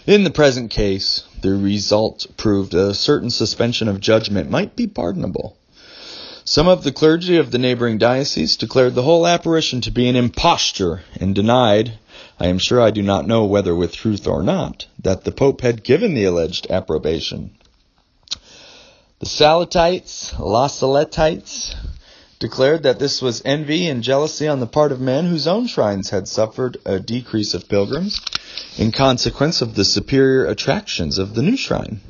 In the present case, the result proved a certain suspension of judgment might be pardonable. Some of the clergy of the neighboring diocese declared the whole apparition to be an imposture and denied, I am sure I do not know whether with truth or not, that the Pope had given the alleged approbation. The Salatites, declared that this was envy and jealousy on the part of men whose own shrines had suffered a decrease of pilgrims in consequence of the superior attractions of the new shrine.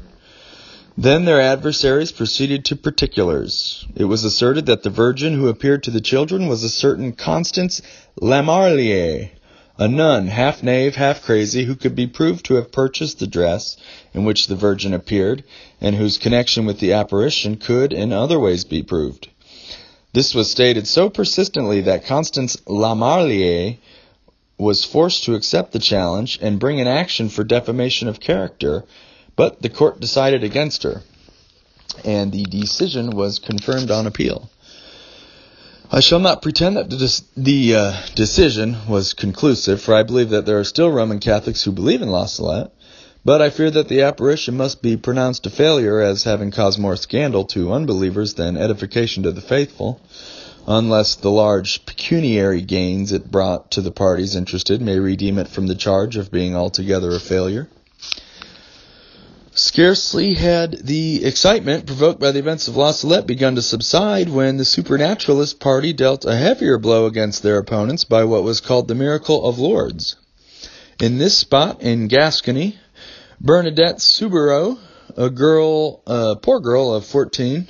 Then their adversaries proceeded to particulars. It was asserted that the Virgin who appeared to the children was a certain Constance Lamarlier, a nun, half knave, half crazy, who could be proved to have purchased the dress in which the Virgin appeared, and whose connection with the apparition could in other ways be proved. This was stated so persistently that Constance Lamarlier was forced to accept the challenge and bring an action for defamation of character, but the court decided against her, and the decision was confirmed on appeal. I shall not pretend that the decision was conclusive, for I believe that there are still Roman Catholics who believe in La Salette, but I fear that the apparition must be pronounced a failure as having caused more scandal to unbelievers than edification to the faithful, unless the large pecuniary gains it brought to the parties interested may redeem it from the charge of being altogether a failure. Scarcely had the excitement provoked by the events of La Salette begun to subside when the supernaturalist party dealt a heavier blow against their opponents by what was called the miracle of Lourdes. In this spot in Gascony, Bernadette Soubirous, a poor girl of 14,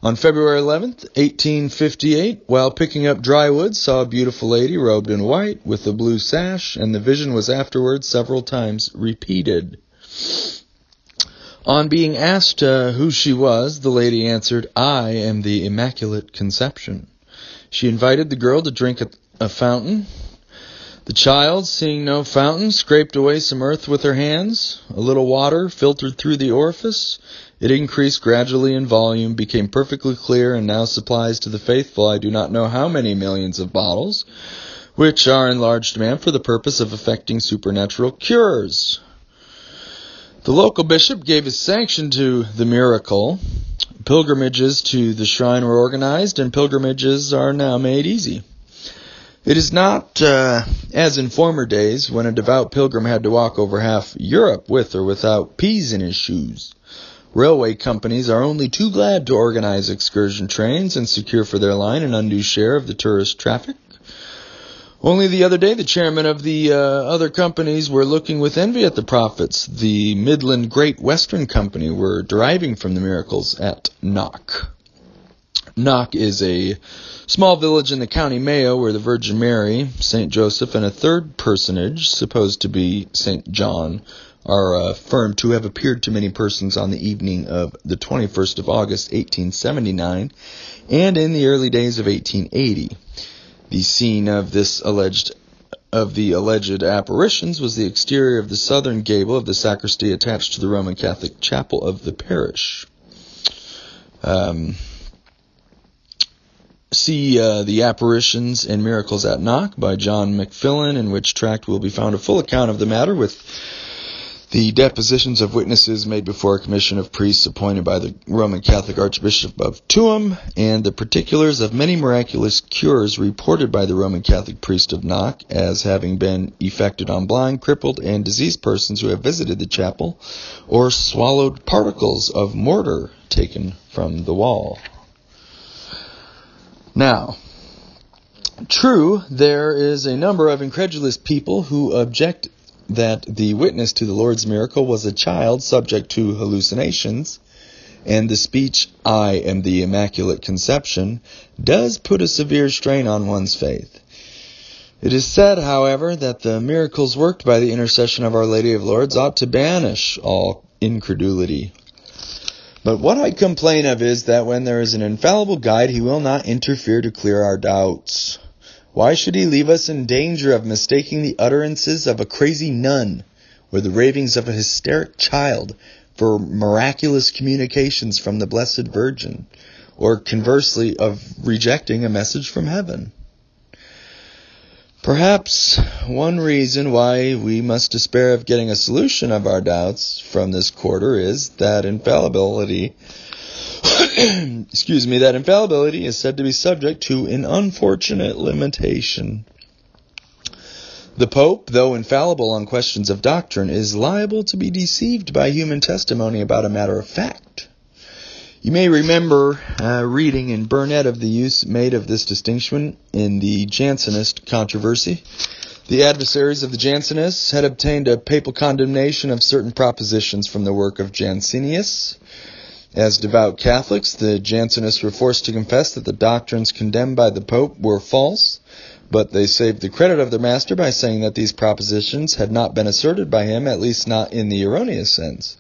on February 11th, 1858, while picking up dry wood, saw a beautiful lady robed in white with a blue sash, and the vision was afterwards several times repeated. On being asked who she was, the lady answered, "I am the Immaculate Conception." She invited the girl to drink at a fountain. The child, seeing no fountain, scraped away some earth with her hands. A little water filtered through the orifice. It increased gradually in volume, became perfectly clear, and now supplies to the faithful I do not know how many millions of bottles, which are in large demand for the purpose of effecting supernatural cures. The local bishop gave his sanction to the miracle. Pilgrimages to the shrine were organized, and pilgrimages are now made easy. It is not as in former days, when a devout pilgrim had to walk over half Europe with or without peas in his shoes. Railway companies are only too glad to organize excursion trains and secure for their line an undue share of the tourist traffic. Only the other day, the chairman of the other companies were looking with envy at the profits the Midland Great Western Company were deriving from the miracles at Knock. Knock is a small village in the county Mayo where the Virgin Mary, St. Joseph, and a third personage, supposed to be St. John, are affirmed to have appeared to many persons on the evening of the 21st of August, 1879, and in the early days of 1880. The scene of the alleged apparitions was the exterior of the southern gable of the sacristy attached to the Roman Catholic chapel of the parish. See The Apparitions and Miracles at Knock by John McFillin, in which tract will be found a full account of the matter with the depositions of witnesses made before a commission of priests appointed by the Roman Catholic Archbishop of Tuam, and the particulars of many miraculous cures reported by the Roman Catholic priest of Knock as having been effected on blind, crippled, and diseased persons who have visited the chapel or swallowed particles of mortar taken from the wall. Now, true, there is a number of incredulous people who object that the witness to the Lord's miracle was a child subject to hallucinations, and the speech, "I am the Immaculate Conception," does put a severe strain on one's faith. It is said, however, that the miracles worked by the intercession of Our Lady of Lourdes ought to banish all incredulity. But what I complain of is that when there is an infallible guide, he will not interfere to clear our doubts. Why should he leave us in danger of mistaking the utterances of a crazy nun or the ravings of a hysteric child for miraculous communications from the Blessed Virgin, or conversely of rejecting a message from heaven? Perhaps one reason why we must despair of getting a solution of our doubts from this quarter is that infallibility is said to be subject to an unfortunate limitation. The Pope, though infallible on questions of doctrine, is liable to be deceived by human testimony about a matter of fact. You may remember reading in Burnet of the use made of this distinction in the Jansenist controversy. The adversaries of the Jansenists had obtained a papal condemnation of certain propositions from the work of Jansenius. As devout Catholics, the Jansenists were forced to confess that the doctrines condemned by the Pope were false, but they saved the credit of their master by saying that these propositions had not been asserted by him, at least not in the erroneous sense.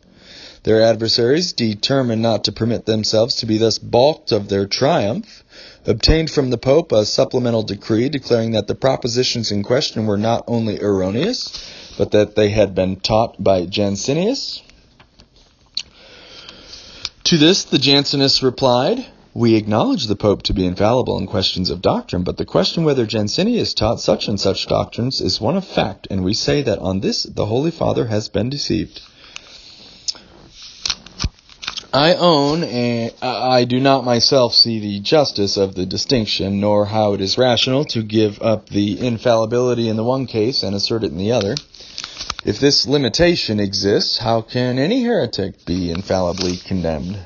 Their adversaries, determined not to permit themselves to be thus balked of their triumph, obtained from the Pope a supplemental decree declaring that the propositions in question were not only erroneous, but that they had been taught by Jansenius. To this the Jansenists replied, "We acknowledge the Pope to be infallible in questions of doctrine, but the question whether Jansenius taught such and such doctrines is one of fact, and we say that on this the Holy Father has been deceived." I own, and I do not myself see the justice of the distinction, nor how it is rational to give up the infallibility in the one case and assert it in the other. If this limitation exists, how can any heretic be infallibly condemned?